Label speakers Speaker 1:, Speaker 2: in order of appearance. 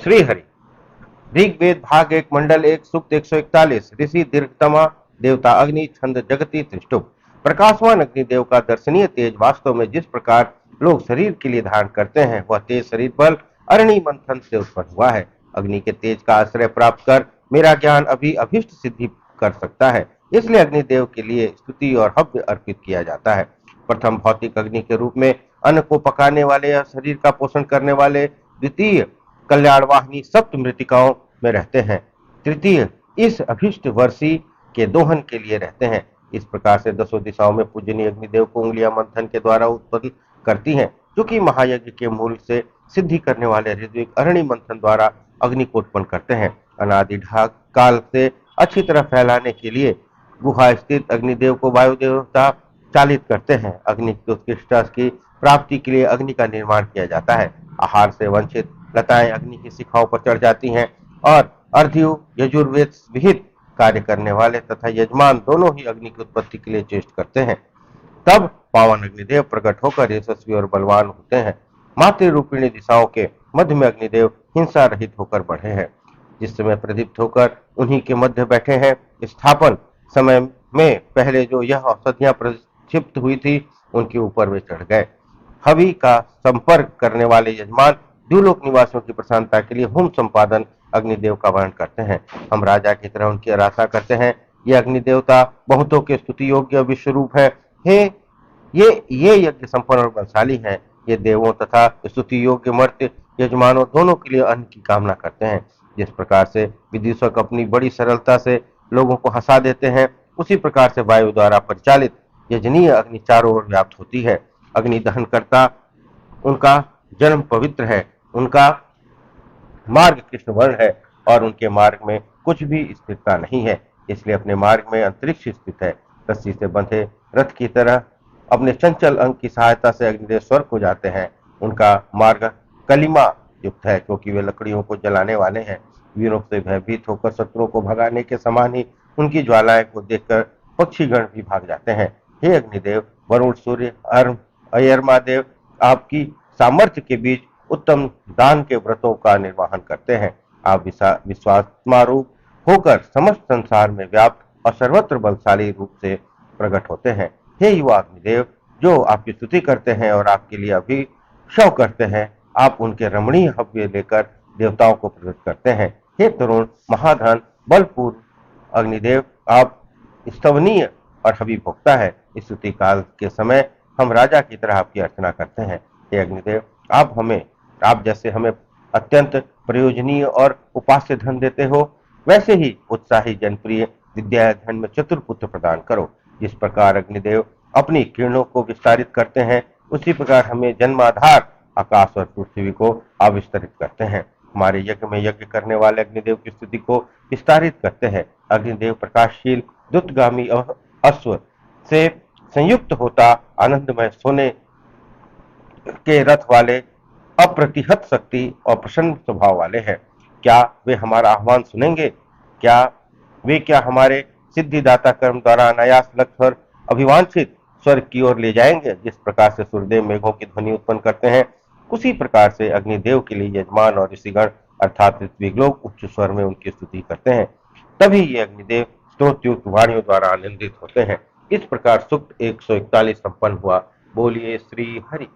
Speaker 1: श्रीहरि। ऋग्वेद भाग 1 मंडल 1 सूक्त 141। ऋषि दीर्घतमा देवता अग्नि छंद जगति त्रिष्टुप। प्रकाशवान अग्निदेव का दर्शनीय तेज वास्तव में जिस प्रकार लोग शरीर के लिए धारण करते हैं, वह तेज शरीर बल अरणि मंथन से उत्पन्न हुआ है। अग्नि के तेज का आश्रय प्राप्त कर मेरा ज्ञान अभी अभिष्ट सिद्धि कर सकता है, इसलिए अग्निदेव के लिए स्तुति और हव्य अर्पित किया जाता है। प्रथम भौतिक अग्नि के रूप में अन्न को पकाने वाले या शरीर का पोषण करने वाले, द्वितीय कल्याण वाहिनी सप्त मृतिकाओं में रहते हैं, तृतीय इस अभिष्ट वर्षी के दोहन के लिए रहते हैं। इस प्रकार से दसों दिशाओं में पूजनीय अग्निदेव को उंगलियां मंथन के द्वारा उत्पन्न करती हैं, जो कि महायज्ञ के मूल से सिद्धि करने वाले ऋत्विक अरणि मंथन द्वारा अग्नि को उत्पन्न करते हैं। अनादि ढाक काल से अच्छी तरह फैलाने के लिए गुहा स्थित अग्निदेव को वायु देवता चालित करते हैं। अग्नि की उत्कृष्टता की प्राप्ति के लिए अग्नि का निर्माण किया जाता है। आहार से वंचित लताएं अग्नि की शिखाओं पर चढ़ जाती हैं और अर्ध्यु यजुर्वेद विहित कार्य करने वाले तथा यजमान दोनों ही अग्नि की उत्पत्ति के लिए चेष्ट करते हैं। तब पावन अग्निदेव प्रकट होकर यशस्वी और बलवान होते हैं। मातृ रूपिणी दिशाओं के मध्य में अग्निदेव हिंसा रहित होकर बढ़े हैं, जिस समय प्रदीप्त होकर उन्हीं के मध्य बैठे हैं। स्थापन समय में पहले जो यह औषधियां प्रक्षिप्त हुई थी, उनके ऊपर वे चढ़ गए। हवि का संपर्क करने वाले यजमान द्युलोक निवासियों की प्रसन्नता के लिए होम संपादन अग्निदेव का वर्णन करते हैं। हम राजा की तरह उनकी आराधना करते हैं। ये अग्निदेवता बहुतों के स्तुति योग्य विश्व रूप है। हे ये यज्ञ संपन्न और बलशाली हैं। ये देवों तथा स्तुति योग्य मर्त्य यजमानों दोनों के लिए अन्न की कामना करते हैं। जिस प्रकार से विदूषक अपनी बड़ी सरलता से लोगों को हंसा देते हैं, उसी प्रकार से वायु द्वारा परिचालित यजनीय अग्नि चारों ओर व्याप्त होती है। अग्नि दहन करता उनका जन्म पवित्र है, उनका मार्ग कृष्ण वर्ण है और उनके मार्ग में कुछ भी स्थिरता नहीं है, इसलिए अपने मार्ग में अंतरिक्ष स्थित है। रस्सी से बंधे रथ की तरह अपने चंचल अंग की सहायता से अग्निदेव स्वर्ग को जाते हैं। उनका मार्ग कलिमा युक्त है, क्योंकि वे लकड़ियों को जलाने वाले हैं। वीरों से भयभीत होकर शत्रुओं को भगाने के समान ही उनकी ज्वालाएं को देखकर पक्षीगण भी भाग जाते हैं। हे अग्निदेव, वरुण, सूर्य, अयर्मा देव आपकी सामर्थ्य के बीच उत्तम दान के व्रतों का निर्वहन करते हैं। आप विश्वात्मा रूप होकर समस्त संसार में व्याप्त और सर्वत्र बलशाली रूप से प्रकट होते हैं। हे युवा अग्निदेव, जो आपकी स्तुति करते हैं और आपके लिए अभिषव करते हैं, आप उनके रमणीय हव्य लेकर देवताओं को प्रकट करते हैं। हे तरुण, महाधन, बलपूर्ण अग्निदेव, आप स्तवनीय और हवि भोक्ता है। इस स्तुति काल के समय हम राजा की तरह आपकी अर्चना करते हैं। हे अग्निदेव, आप जैसे हमें अत्यंत प्रयोजनीय और उपास्य धन देते हो, वैसे ही उत्साही जनप्रिय विद्या धन में चतुर पुत्र प्रदान करो। जिस प्रकार अग्निदेव अपनी किरणों को विस्तारित करते हैं, उसी प्रकार हमें जन्माधार आकाश और पृथ्वी को आविष्कारित करते हैं। हमारे यज्ञ में यज्ञ करने वाले अग्निदेव की स्तुति को विस्तारित करते हैं। अग्निदेव प्रकाशशील द्रुतगामी अश्व से संयुक्त होता आनंदमय सोने के रथ वाले, अप्रतिहत शक्ति और प्रसन्न स्वभाव वाले हैं। क्या वे हमारा आह्वान सुनेंगे? क्या हमारे सिद्धिदाता कर्म द्वारा अनायास लक्ष्य और अभिवांछित स्वर्ग की ओर ले जाएंगे? जिस प्रकार से सूर्यदेव मेघों की ध्वनि उत्पन्न करते हैं, उसी प्रकार से अग्निदेव के लिए यजमान और ऋषिगण अर्थात ऋत्विक लोग उच्च स्वर में उनकी स्तुति करते हैं। तभी ये अग्निदेव स्तोत्रयुक्त वाणियों द्वारा आनंदित होते हैं। इस प्रकार सूक्त 141 संपन्न हुआ। बोलिए श्री हरि।